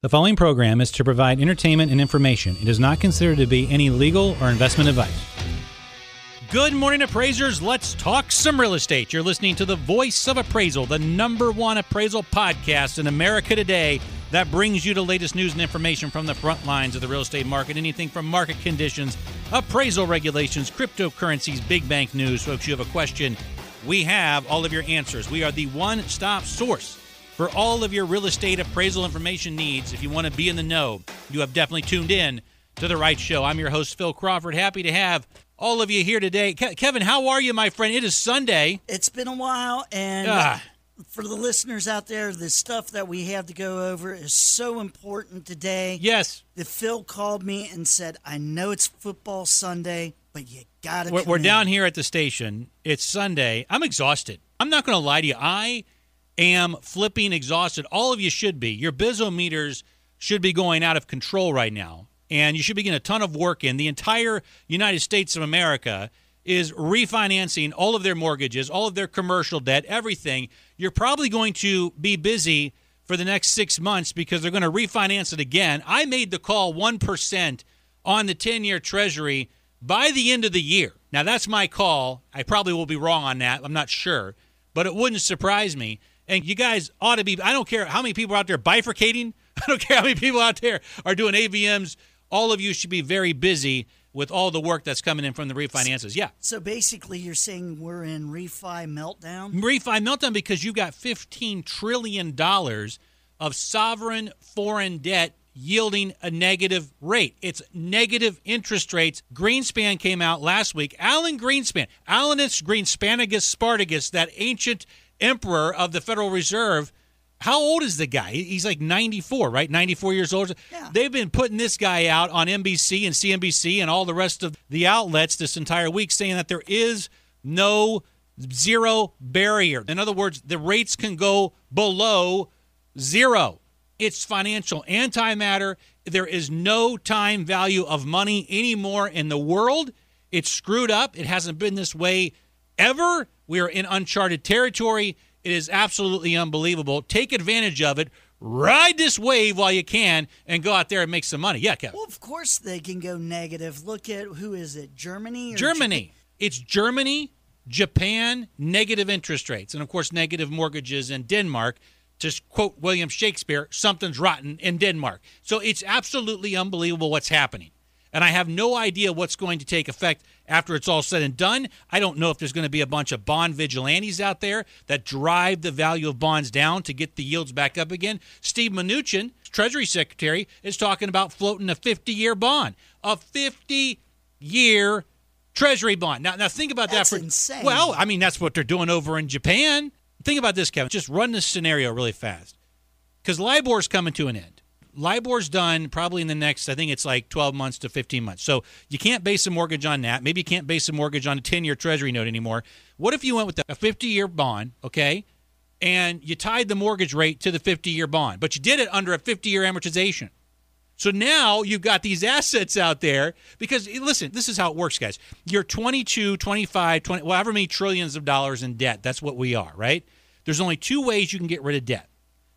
The following program is to provide entertainment and information. It is not considered to be any legal or investment advice. Good morning, appraisers. Let's talk some real estate. You're listening to the Voice of Appraisal, the #1 appraisal podcast in America today that brings you the latest news and information from the front lines of the real estate market. Anything from market conditions, appraisal regulations, cryptocurrencies, big bank news. Folks, you have a question, we have all of your answers. We are the one-stop source for all of your real estate appraisal information needs. If you want to be in the know, you have definitely tuned in to the right show. I'm your host, Phil Crawford. Happy to have all of you here today. Kevin, how are you, my friend? It is Sunday. It's been a while, and for the listeners out there, the stuff that we have to go over is so important today. Yes. That Phil called me and said, I know it's football Sunday, but you got to We're down here at the station. It's Sunday. I'm exhausted. I'm not going to lie to you. I am flipping exhausted. All of you should be. Your bizometers should be going out of control right now, and you should be getting a ton of work in. The entire United States of America is refinancing all of their mortgages, all of their commercial debt, everything. You're probably going to be busy for the next 6 months because they're going to refinance it again. I made the call 1% on the 10-year Treasury by the end of the year. Now, that's my call. I probably will be wrong on that. I'm not sure, but it wouldn't surprise me. And you guys ought to be, I don't care how many people are out there bifurcating. I don't care how many people out there are doing AVMs. All of you should be very busy with all the work that's coming in from the refinances. Yeah. So basically you're saying we're in Refi Meltdown? Refi Meltdown because you got $15 trillion of sovereign foreign debt yielding a negative rate. It's negative interest rates. Greenspan came out last week. Alan Greenspan, Alanus Greenspanagus Spartacus, that ancient emperor of the Federal Reserve. How old is the guy? He's like 94, right? 94 years old. Yeah. They've been putting this guy out on NBC and CNBC and all the rest of the outlets this entire week saying that there is no zero barrier. In other words, the rates can go below zero. It's financial antimatter. There is no time value of money anymore in the world. It's screwed up. It hasn't been this way ever. We are in uncharted territory. It is absolutely unbelievable. Take advantage of it. Ride this wave while you can and go out there and make some money. Yeah, Kevin. Well, of course they can go negative. Look at, who is it, Germany? Germany. It's Germany, Japan, negative interest rates, and, of course, negative mortgages in Denmark. To quote William Shakespeare, something's rotten in Denmark. So it's absolutely unbelievable what's happening. And I have no idea what's going to take effect after it's all said and done. I don't know if there's going to be a bunch of bond vigilantes out there that drive the value of bonds down to get the yields back up again. Steve Mnuchin, Treasury Secretary, is talking about floating a 50-year bond. A 50-year Treasury bond. Now think about That's that. insane. Well, I mean, that's what they're doing over in Japan. Think about this, Kevin. Just run this scenario really fast. Because LIBOR's coming to an end. LIBOR's done probably in the next, I think it's like 12 months to 15 months. So you can't base a mortgage on that. Maybe you can't base a mortgage on a 10-year Treasury note anymore. What if you went with a 50-year bond, okay, and you tied the mortgage rate to the 50-year bond, but you did it under a 50-year amortization? So now you've got these assets out there because, listen, this is how it works, guys. You're 22, 25, 20, however many trillions of dollars in debt. That's what we are, right? There's only two ways you can get rid of debt.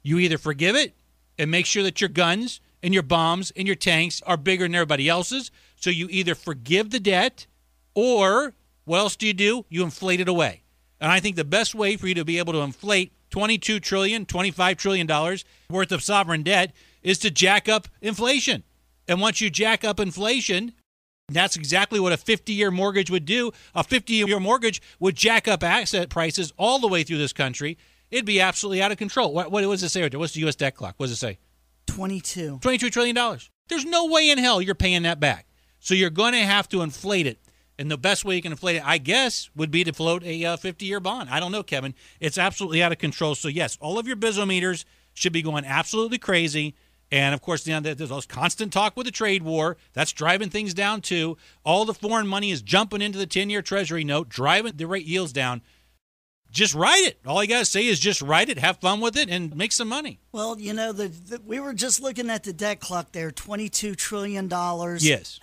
You either forgive it and make sure that your guns and your bombs and your tanks are bigger than everybody else's. So you either forgive the debt, or what else do? You inflate it away. And I think the best way for you to be able to inflate $22 trillion, $25 trillion worth of sovereign debt is to jack up inflation. And once you jack up inflation, that's exactly what a 50-year mortgage would do. A 50-year mortgage would jack up asset prices all the way through this country. It'd be absolutely out of control. What does it say right there? What's the U.S. debt clock? What does it say? $22 trillion. There's no way in hell you're paying that back. So you're going to have to inflate it. And the best way you can inflate it, I guess, would be to float a 50-year bond. I don't know, Kevin. It's absolutely out of control. So, yes, all of your bizometers should be going absolutely crazy. And, of course, there's constant talk with the trade war. That's driving things down, too. All the foreign money is jumping into the 10-year Treasury note, driving the rate yields down. Just write it. All you got to say is just write it, have fun with it, and make some money. Well, you know, we were just looking at the debt clock there, $22 trillion. Yes.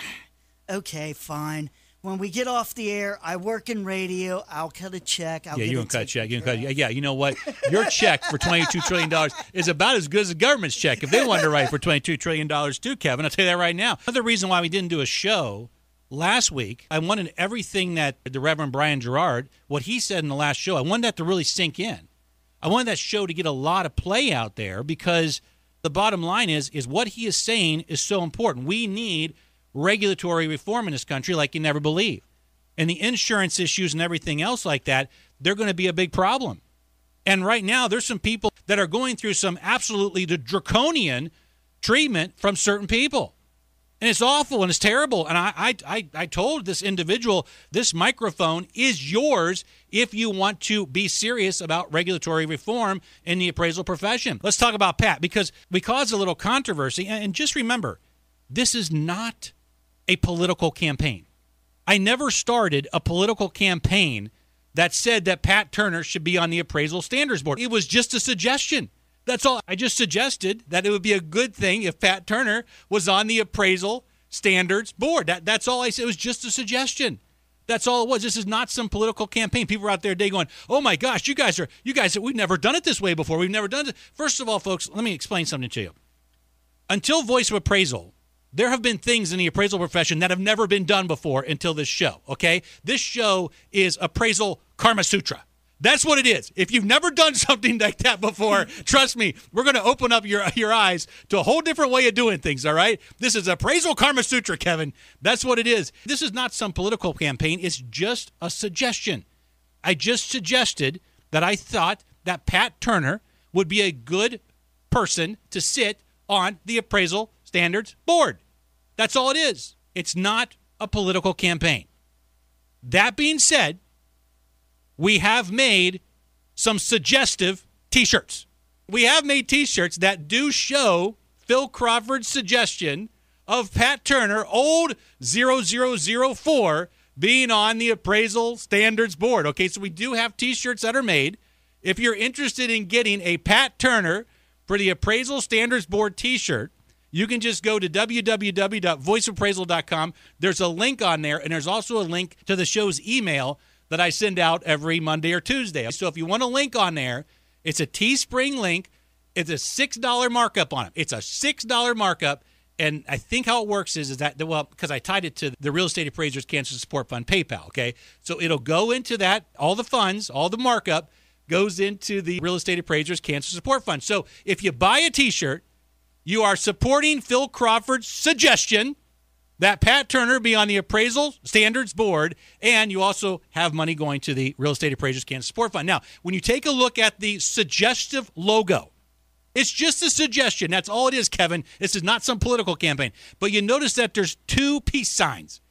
Okay, fine. when we get off the air, I work in radio. I'll cut a check. Yeah, you can cut a check. Yeah, you know what? Your check for $22 trillion is about as good as the government's check if they wanted to write for $22 trillion too, Kevin. I'll tell you that right now. Another reason why we didn't do a show last week, I wanted everything that the Reverend Brian Gerard, what he said in the last show, I wanted that to really sink in. I wanted that show to get a lot of play out there because the bottom line is what he is saying is so important. We need regulatory reform in this country like you never believe. And the insurance issues and everything else like that, they're going to be a big problem. And right now, there's some people that are going through some absolutely draconian treatment from certain people. And it's awful and it's terrible. And I told this individual, this microphone is yours if you want to be serious about regulatory reform in the appraisal profession. Let's talk about Pat because we caused a little controversy. And just remember, this is not a political campaign. I never started a political campaign that said that Pat Turner should be on the Appraisal Standards Board. It was just a suggestion. That's all. I just suggested that it would be a good thing if Pat Turner was on the Appraisal Standards Board. That's all I said. It was just a suggestion. That's all it was. This is not some political campaign. People are out there today going, "Oh my gosh, you guys, we've never done it this way before. We've never done it." First of all, folks, let me explain something to you. Until Voice of Appraisal, there have been things in the appraisal profession that have never been done before until this show, okay? This show is Appraisal Karma Sutra. That's what it is. If you've never done something like that before, trust me, we're going to open up your eyes to a whole different way of doing things, all right? This is Appraisal Karma Sutra, Kevin. That's what it is. This is not some political campaign. It's just a suggestion. I just suggested that I thought that Pat Turner would be a good person to sit on the Appraisal Standards Board. That's all it is. It's not a political campaign. That being said, we have made some suggestive T-shirts. We have made T-shirts that do show Phil Crawford's suggestion of Pat Turner, old 0004, being on the Appraisal Standards Board. Okay, so we do have T-shirts that are made. If you're interested in getting a Pat Turner for the Appraisal Standards Board T-shirt, you can just go to www.voiceappraisal.com. There's a link on there, and there's also a link to the show's email that I send out every Monday or Tuesday. So if you want a link on there, it's a Teespring link. It's a $6 markup on it. It's a $6 markup, and I think how it works is that, well, because I tied it to the Real Estate Appraisers Cancer Support Fund PayPal, okay? So it'll go into that, all the funds, all the markup goes into the Real Estate Appraisers Cancer Support Fund. So if you buy a T-shirt, you are supporting Phil Crawford's suggestion that Pat Turner be on the Appraisal Standards Board, and you also have money going to the Real Estate Appraisers Cancer Support Fund. Now, when you take a look at the suggestive logo, it's just a suggestion. That's all it is, Kevin. This is not some political campaign. But you notice that there's 2 peace signs.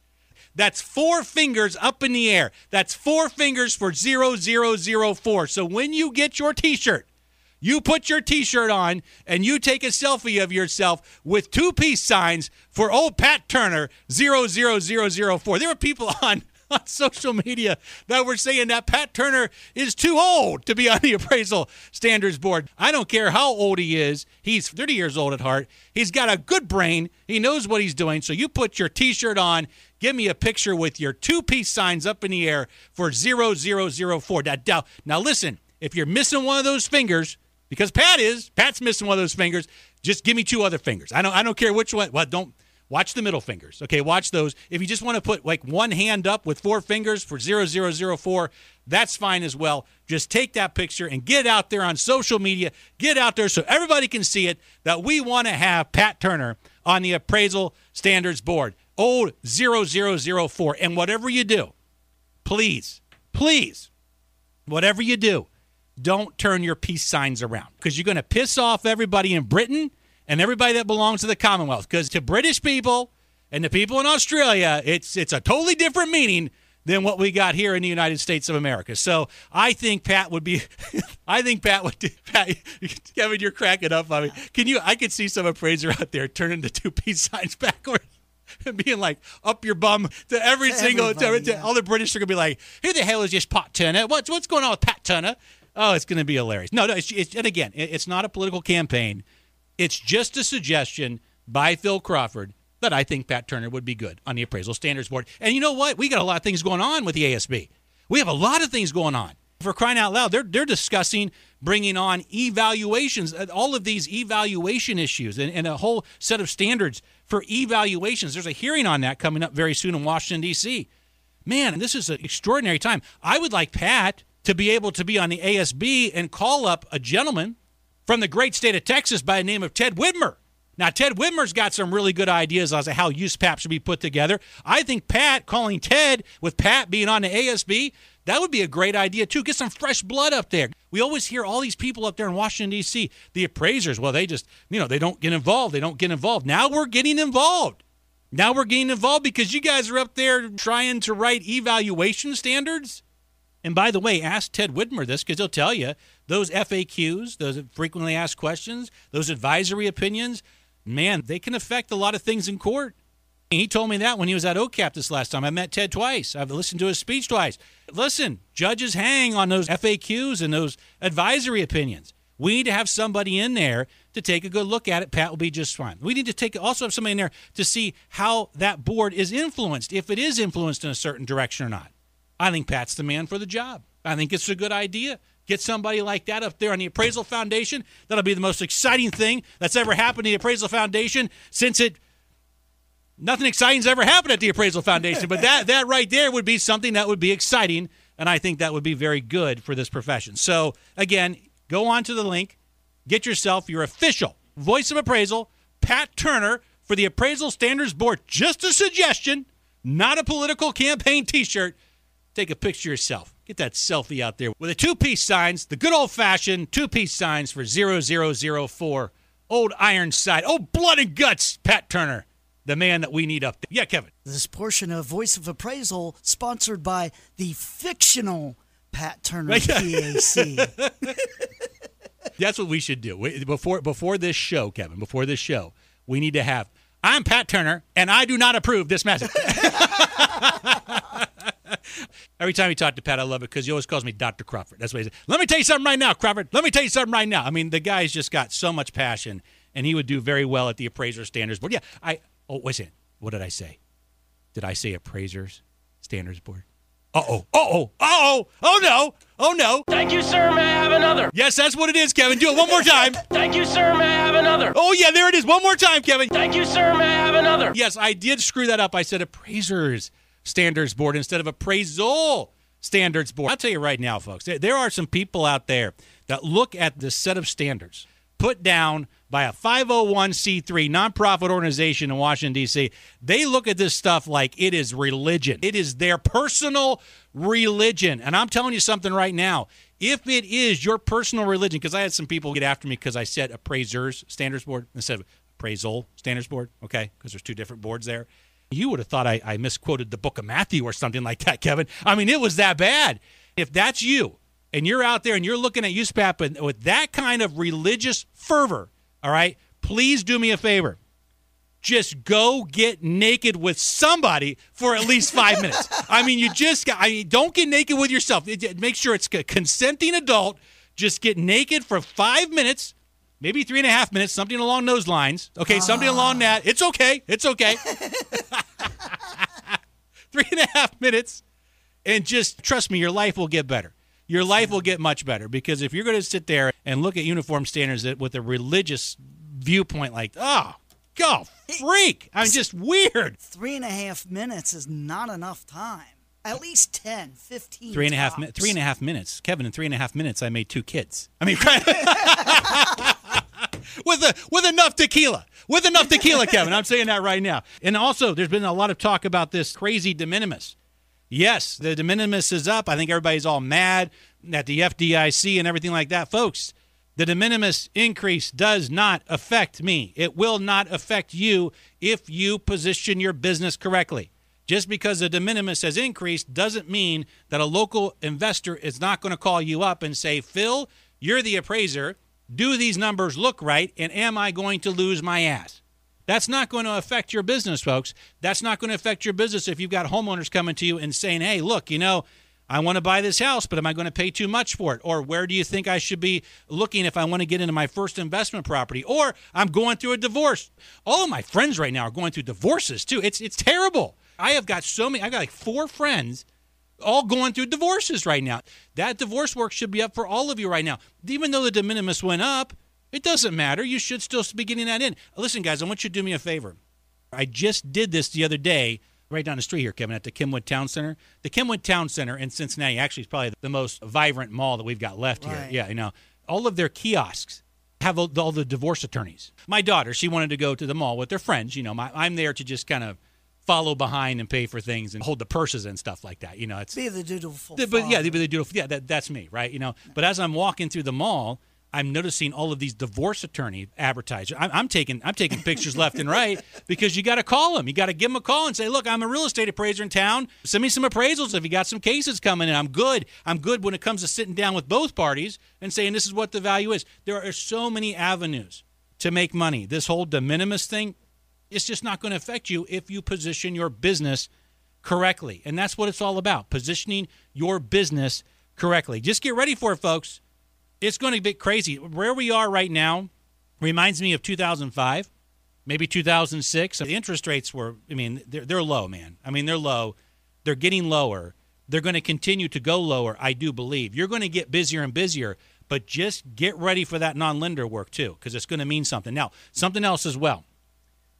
That's 4 fingers up in the air. That's 4 fingers for 0004. So when you get your T-shirt, you put your T-shirt on and you take a selfie of yourself with 2 peace signs for old Pat Turner 00004. There were people on social media that were saying that Pat Turner is too old to be on the Appraisal Standards Board. I don't care how old he is. He's 30 years old at heart. He's got a good brain. He knows what he's doing. So you put your T-shirt on. Give me a picture with your 2 peace signs up in the air for 0004. Now listen, if you're missing one of those fingers, because Pat's missing one of those fingers, just give me 2 other fingers. I don't care which one. Well, don't watch the middle fingers. Okay, watch those. If you just want to put like one hand up with 4 fingers for 0004, that's fine as well. Just take that picture and get it out there on social media. Get it out there so everybody can see it that we want to have Pat Turner on the Appraisal Standards Board. Old 0004. And whatever you do, please, whatever you do, don't turn your peace signs around because you're going to piss off everybody in Britain and everybody that belongs to the Commonwealth. Because to British people and the people in Australia, it's a totally different meaning than what we got here in the United States of America. So I think Pat would be, Pat, Kevin, you're cracking up on me. I could see some appraiser out there turning the 2 peace signs backwards and being like, up your bum to every single, all the British are going to be like, who the hell is this Pat Turner? What's going on with Pat Turner? Oh, it's going to be hilarious. No, and again, it's not a political campaign. It's just a suggestion by Phil Crawford that I think Pat Turner would be good on the Appraisal Standards Board. And you know what? We got a lot of things going on with the ASB. We have a lot of things going on. For crying out loud, they're discussing bringing on evaluations, all of these evaluation issues and a whole set of standards for evaluations. There's a hearing on that coming up very soon in Washington, D.C. Man, this is an extraordinary time. I would like Pat to be able to be on the ASB and call up a gentleman from the great state of Texas by the name of Ted Widmer. Now, Ted Widmer's got some really good ideas as to how USPAP should be put together. I think Pat calling Ted with Pat being on the ASB, that would be a great idea, too. Get some fresh blood up there. We always hear all these people up there in Washington, D.C., the appraisers, well, they just, they don't get involved. They don't get involved. Now we're getting involved. Now we're getting involved because you guys are up there trying to write evaluation standards. And by the way, ask Ted Widmer this because he'll tell you those FAQs, those frequently asked questions, those advisory opinions, man, they can affect a lot of things in court. He told me that when he was at OCAP this last time. I met Ted twice. I've listened to his speech twice. Listen, judges hang on those FAQs and those advisory opinions. We need to have somebody in there to take a good look at it. Pat will be just fine. We need to also have somebody in there to see how that board is influenced, if it is influenced in a certain direction or not. I think Pat's the man for the job. I think it's a good idea. Get somebody like that up there on the Appraisal Foundation. That'll be the most exciting thing that's ever happened to the Appraisal Foundation since nothing exciting's ever happened at the Appraisal Foundation. But that right there would be something that would be exciting, and I think that would be very good for this profession. So, again, go on to the link. Get yourself your official voice of appraisal, Pat Turner, for the Appraisal Standards Board. Just a suggestion, not a political campaign T-shirt. Take a picture yourself. Get that selfie out there with the two-piece signs, the good old-fashioned two-piece signs for 0004 Old Ironside. Oh, blood and guts, Pat Turner, the man that we need up there. Yeah, Kevin. This portion of Voice of Appraisal sponsored by the fictional Pat Turner PAC. That's what we should do. Before this show, Kevin, before this show, we need to have, I'm Pat Turner, and I do not approve this message. Every time you talk to Pat, I love it because he always calls me Dr. Crawford. That's what he says. Let me tell you something right now, Crawford. Let me tell you something right now. I mean, the guy's just got so much passion, and he would do very well at the Appraiser Standards Board. Yeah, wait a second. What did I say? Did I say Appraisers Standards Board? Oh no. Thank you, sir. May I have another? Yes, that's what it is, Kevin. Do it one more time. Thank you, sir. May I have another? Oh, yeah, there it is. One more time, Kevin. Thank you, sir. May I have another? Yes, I did screw that up. I said Appraisers Standards Board instead of Appraisal Standards Board. I'll tell you right now, folks, there are some people out there that look at this set of standards put down by a 501c3 nonprofit organization in Washington, D.C. They look at this stuff like it is religion. It is their personal religion. And I'm telling you something right now. If it is your personal religion, because I had some people get after me because I said Appraisers Standards Board instead of Appraisal Standards Board, okay, because there's two different boards there. You would have thought I misquoted the book of Matthew or something like that, Kevin. I mean, it was that bad. If that's you, and you're out there and you're looking at USPAP with that kind of religious fervor, all right, please do me a favor. Just go get naked with somebody for at least 5 minutes. I mean, don't get naked with yourself. Make sure it's a consenting adult. Just get naked for 5 minutes, maybe 3.5 minutes, something along those lines. Okay, something along that. It's okay. 3.5 minutes, and just trust me, your life will get better. Your life will get much better, because if you're going to sit there and look at uniform standards with a religious viewpoint like, go freak. I'm just weird. 3.5 minutes is not enough time. At least 10, 15 3.5 minutes. Kevin, in 3.5 minutes, I made 2 kids. I mean, with enough tequila. With enough tequila, Kevin. I'm saying that right now. And also, there's been a lot of talk about this crazy de minimis. Yes, the de minimis is up. I think everybody's all mad at the FDIC and everything like that. Folks, the de minimis increase does not affect me. It will not affect you if you position your business correctly. Just because the de minimis has increased doesn't mean that a local investor is not going to call you up and say, Phil, you're the appraiser. Do these numbers look right? And am I going to lose my ass? That's not going to affect your business, folks. That's not going to affect your business if you've got homeowners coming to you and saying, hey, look, I want to buy this house, but am I going to pay too much for it? Or where do you think I should be looking if I want to get into my first investment property? Or I'm going through a divorce. All of my friends right now are going through divorces too. It's terrible. I've got like 4 friends all going through divorces right now. That divorce work should be up for all of you right now. Even though the de minimis went up, it doesn't matter. You should still be getting that in. Listen, guys, I want you to do me a favor. I just did this the other day right down the street here, Kevin, at the Kenwood Town Center. The Kenwood Town Center in Cincinnati actually is probably the most vibrant mall that we've got left here. Right. Yeah, you know, all of their kiosks have all the divorce attorneys. My daughter, she wanted to go to the mall with their friends. You know, I'm there to just kind of follow behind and pay for things and hold the purses and stuff like that. You know, it's Be the dutiful but yeah, be the dutiful. Yeah, that's me, right? You know, but as I'm walking through the mall, I'm noticing all of these divorce attorney advertisers. I'm taking pictures left and right because you got to call them. You got to give them a call and say, look, I'm a real estate appraiser in town. Send me some appraisals if you got some cases coming in. I'm good. I'm good when it comes to sitting down with both parties and saying this is what the value is. There are so many avenues to make money. This whole de minimis thing, it's just not going to affect you if you position your business correctly. And that's what it's all about, positioning your business correctly. Just get ready for it, folks. It's going to be crazy. Where we are right now reminds me of 2005, maybe 2006. The interest rates were, they're low, man. They're low. They're getting lower. They're going to continue to go lower, I do believe. You're going to get busier and busier, but just get ready for that non-lender work too, because it's going to mean something. Now, something else as well,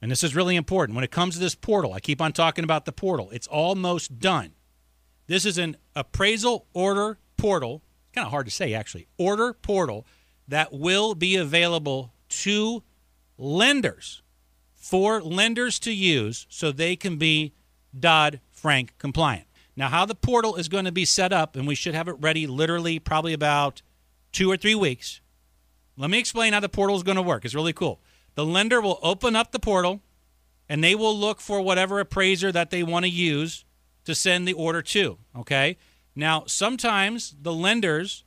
and this is really important. When it comes to this portal, I keep on talking about the portal. It's almost done. This is an appraisal order portal. Kind of hard to say, actually. Order portal that will be available to lenders, for lenders to use so they can be Dodd-Frank compliant. Now, how the portal is going to be set up, and we should have it ready literally probably about 2 or 3 weeks. Let me explain how the portal is going to work. It's really cool. The lender will open up the portal, and they will look for whatever appraiser that they want to use to send the order to, okay? Now, sometimes the lenders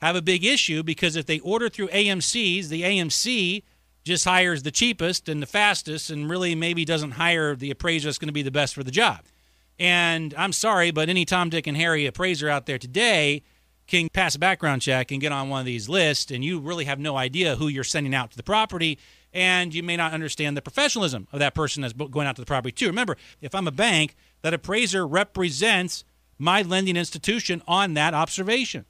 have a big issue because if they order through AMCs, the AMC just hires the cheapest and the fastest and really maybe doesn't hire the appraiser that's going to be the best for the job. And I'm sorry, but any Tom, Dick, and Harry appraiser out there today can pass a background check and get on one of these lists, and you really have no idea who you're sending out to the property, and you may not understand the professionalism of that person that's going out to the property too. Remember, if I'm a bank, that appraiser represents my lending institution on that observation.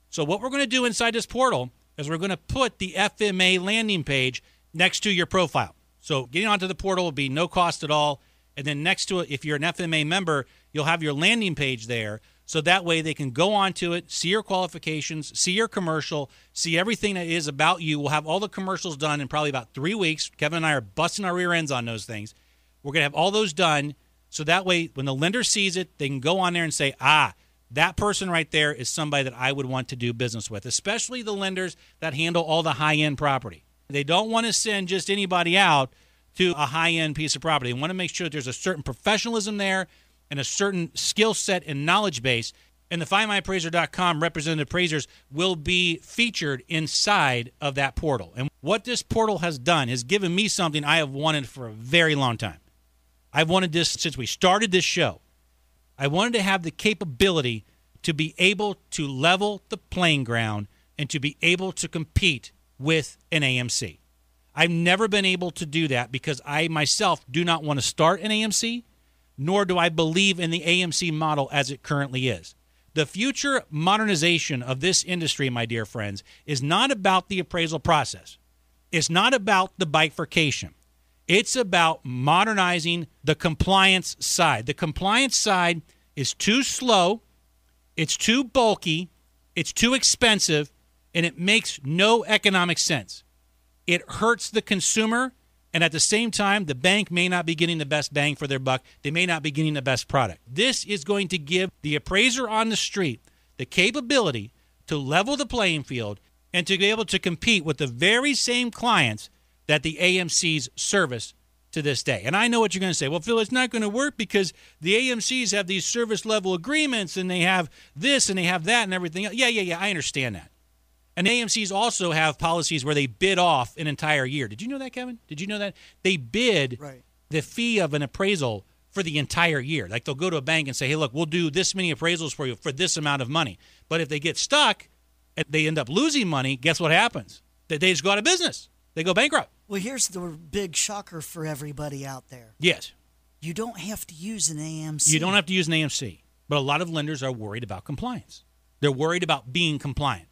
So what we're going to do inside this portal is we're going to put the FMA landing page next to your profile. So getting onto the portal will be no cost at all. And then next to it, if you're an FMA member, you'll have your landing page there. So that way they can go onto it, see your qualifications, see your commercial, see everything that is about you. We'll have all the commercials done in probably about 3 weeks. Kevin and I are busting our rear ends on those things. We're going to have all those done. So that way, when the lender sees it, they can go on there and say, that person right there is somebody that I would want to do business with, especially the lenders that handle all the high-end property. They don't want to send just anybody out to a high-end piece of property. They want to make sure that there's a certain professionalism there and a certain skill set and knowledge base. And the FindMyAppraiser.com representative appraisers will be featured inside of that portal. And what this portal has done is given me something I have wanted for a very long time. I've wanted this since we started this show. I wanted to have the capability to be able to level the playing ground and to be able to compete with an AMC. I've never been able to do that because I myself do not want to start an AMC, nor do I believe in the AMC model as it currently is. The future modernization of this industry, my dear friends, is not about the appraisal process. It's not about the bifurcation. It's about modernizing the compliance side. The compliance side is too slow, it's too bulky, it's too expensive, and it makes no economic sense. It hurts the consumer, and at the same time, the bank may not be getting the best bang for their buck. They may not be getting the best product. This is going to give the appraiser on the street the capability to level the playing field and to be able to compete with the very same clients that the AMCs service to this day. And I know what you're going to say. Well, Phil, it's not going to work because the AMCs have these service level agreements and they have this and they have that and everything else. Yeah, I understand that. And AMCs also have policies where they bid off an entire year. Did you know that, Kevin? Did you know that? They bid the fee of an appraisal for the entire year. Like they'll go to a bank and say, hey, look, we'll do this many appraisals for you for this amount of money. But if they get stuck and they end up losing money, guess what happens? They just go out of business. They go bankrupt. Well, here's the big shocker for everybody out there. Yes. You don't have to use an AMC. You don't have to use an AMC. But a lot of lenders are worried about compliance. They're worried about being compliant.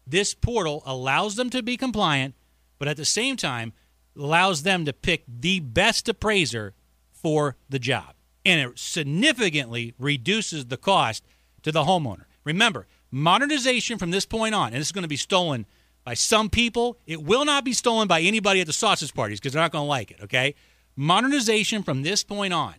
This portal allows them to be compliant, but at the same time allows them to pick the best appraiser for the job. And it significantly reduces the cost to the homeowner. Remember, modernization from this point on, and this is going to be stolen by some people. It will not be stolen by anybody at the sausage parties because they're not going to like it, okay? Modernization from this point on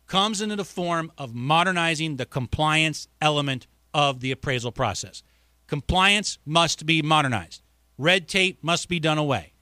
comes into the form of modernizing the compliance element of the appraisal process. Compliance must be modernized. Red tape must be done away.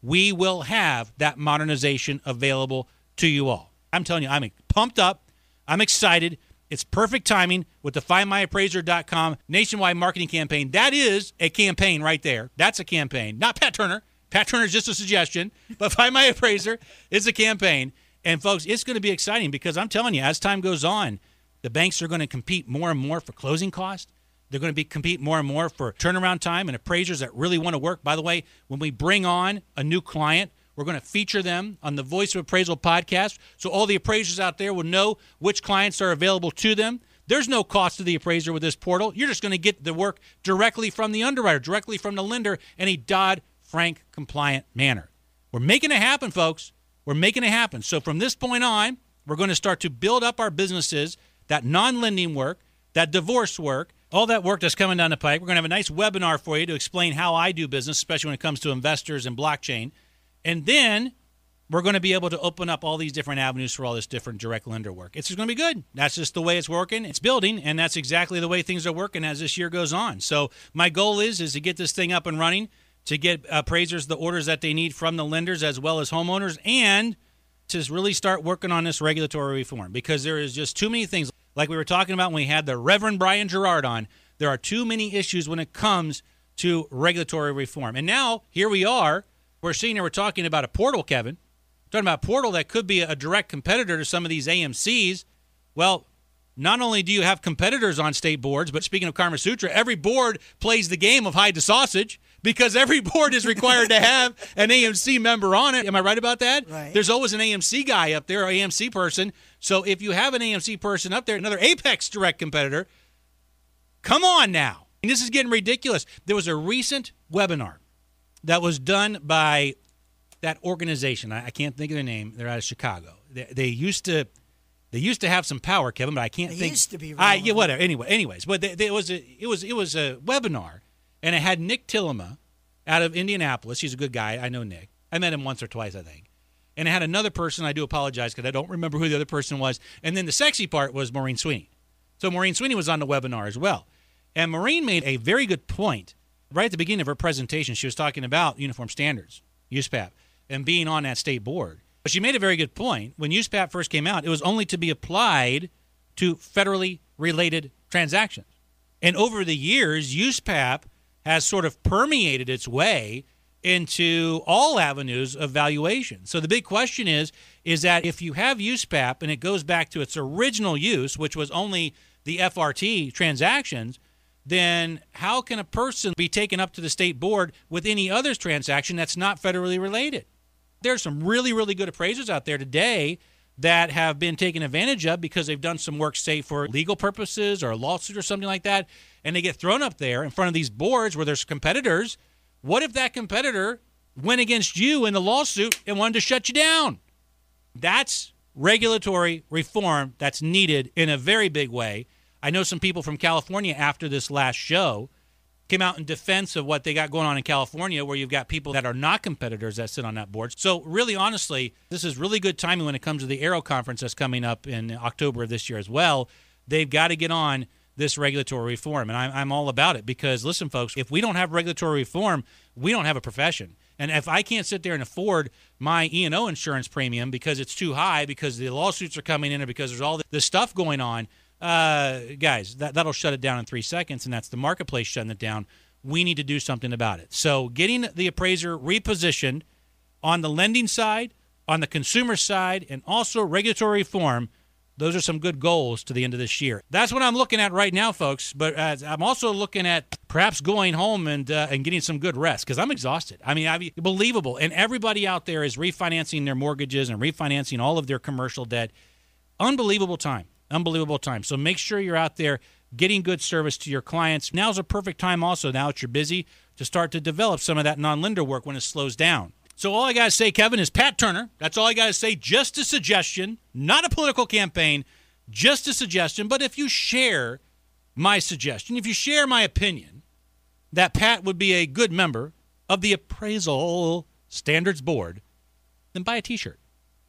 We will have that modernization available to you all. I'm telling you, I'm pumped up. I'm excited. It's perfect timing with the FindMyAppraiser.com nationwide marketing campaign. That is a campaign right there. That's a campaign. Not Pat Turner. Pat Turner is just a suggestion, but Find My Appraiser is a campaign. And, folks, it's going to be exciting because I'm telling you, as time goes on, the banks are going to compete more and more for closing costs. They're going to compete more and more for turnaround time and appraisers that really want to work. By the way, when we bring on a new client, we're going to feature them on the Voice of Appraisal podcast so all the appraisers out there will know which clients are available to them. There's no cost to the appraiser with this portal. You're just going to get the work directly from the underwriter, directly from the lender in a Dodd-Frank compliant manner. We're making it happen, folks. We're making it happen. So from this point on, we're going to start to build up our businesses, that non-lending work, that divorce work, all that work that's coming down the pike. We're going to have a nice webinar for you to explain how I do business, especially when it comes to investors and blockchain. And then we're going to be able to open up all these different avenues for all this different direct lender work. It's just going to be good. That's just the way it's working. It's building, and that's exactly the way things are working as this year goes on. So my goal is to get this thing up and running, to get appraisers the orders that they need from the lenders as well as homeowners, and to really start working on this regulatory reform because there is just too many things. Like we were talking about when we had the Reverend Brian Gerard on, there are too many issues when it comes to regulatory reform. And now, here we are. We're sitting here, we're talking about a portal, Kevin. We're talking about a portal that could be a direct competitor to some of these AMCs. Well, not only do you have competitors on state boards, but speaking of Karma Sutra, every board plays the game of hide the sausage because every board is required to have an AMC member on it. Am I right about that? Right. There's always an AMC guy up there, or AMC person. So if you have an AMC person up there, another Apex direct competitor, come on now. And this is getting ridiculous. There was a recent webinar that was done by that organization. I can't think of their name. They're out of Chicago. They used to have some power, Kevin, but I can't think. They used to be. Yeah, whatever. Anyways, but it was a webinar, and it had Nick Tillema out of Indianapolis. He's a good guy. I know Nick. I met him once or twice, I think. And it had another person. I do apologize because I don't remember who the other person was. And then the sexy part was Maureen Sweeney. So Maureen Sweeney was on the webinar as well. And Maureen made a very good point. Right at the beginning of her presentation, she was talking about uniform standards, USPAP, and being on that state board. But she made a very good point. When USPAP first came out, it was only to be applied to federally related transactions. And over the years, USPAP has sort of permeated its way into all avenues of valuation. So the big question is that if you have USPAP and it goes back to its original use, which was only the FRT transactions, then how can a person be taken up to the state board with any other transaction that's not federally related? There's some really, really good appraisers out there today that have been taken advantage of because they've done some work, say, for legal purposes or a lawsuit or something like that, and they get thrown up there in front of these boards where there's competitors. What if that competitor went against you in the lawsuit and wanted to shut you down? That's regulatory reform that's needed in a very big way. I know some people from California after this last show came out in defense of what they got going on in California, where you've got people that are not competitors that sit on that board. So really, honestly, this is really good timing when it comes to the Aero conference that's coming up in October of this year as well. They've got to get on this regulatory reform, and I'm all about it because, listen, folks, if we don't have regulatory reform, we don't have a profession. And if I can't sit there and afford my E&O insurance premium because it's too high, because the lawsuits are coming in, or because there's all this stuff going on, guys, that'll shut it down in 3 seconds, and that's the marketplace shutting it down. We need to do something about it. So getting the appraiser repositioned on the lending side, on the consumer side, and also regulatory reform Those are some good goals to the end of this year. That's what I'm looking at right now, folks. But I'm also looking at perhaps going home and getting some good rest because I'm exhausted. I mean, believable. And everybody out there is refinancing their mortgages and refinancing all of their commercial debt. Unbelievable time. Unbelievable time. So make sure you're out there getting good service to your clients. Now's a perfect time also, now that you're busy, to start to develop some of that non-lender work when it slows down. So all I got to say, Kevin, is Pat Turner. That's all I got to say. Just a suggestion, not a political campaign, just a suggestion. But if you share my suggestion, if you share my opinion that Pat would be a good member of the Appraisal Standards Board, then buy a T-shirt.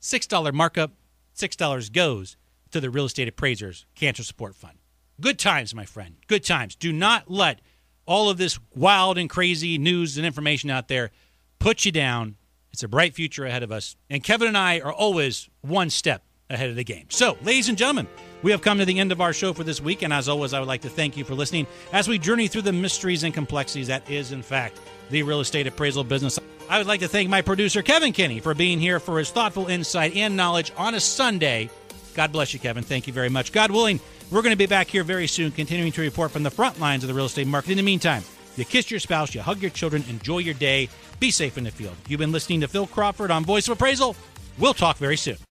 $6 markup, $6 goes to the Real Estate Appraisers Cancer Support Fund. Good times, my friend. Good times. Do not let all of this wild and crazy news and information out there put you down. It's a bright future ahead of us. And Kevin and I are always one step ahead of the game. So, ladies and gentlemen, we have come to the end of our show for this week. And as always, I would like to thank you for listening as we journey through the mysteries and complexities that is, in fact, the real estate appraisal business. I would like to thank my producer, Kevin Kinney, for being here for his thoughtful insight and knowledge on a Sunday. God bless you, Kevin. Thank you very much. God willing, we're going to be back here very soon, continuing to report from the front lines of the real estate market. In the meantime, you kiss your spouse, you hug your children, enjoy your day, be safe in the field. You've been listening to Phil Crawford on Voice of Appraisal. We'll talk very soon.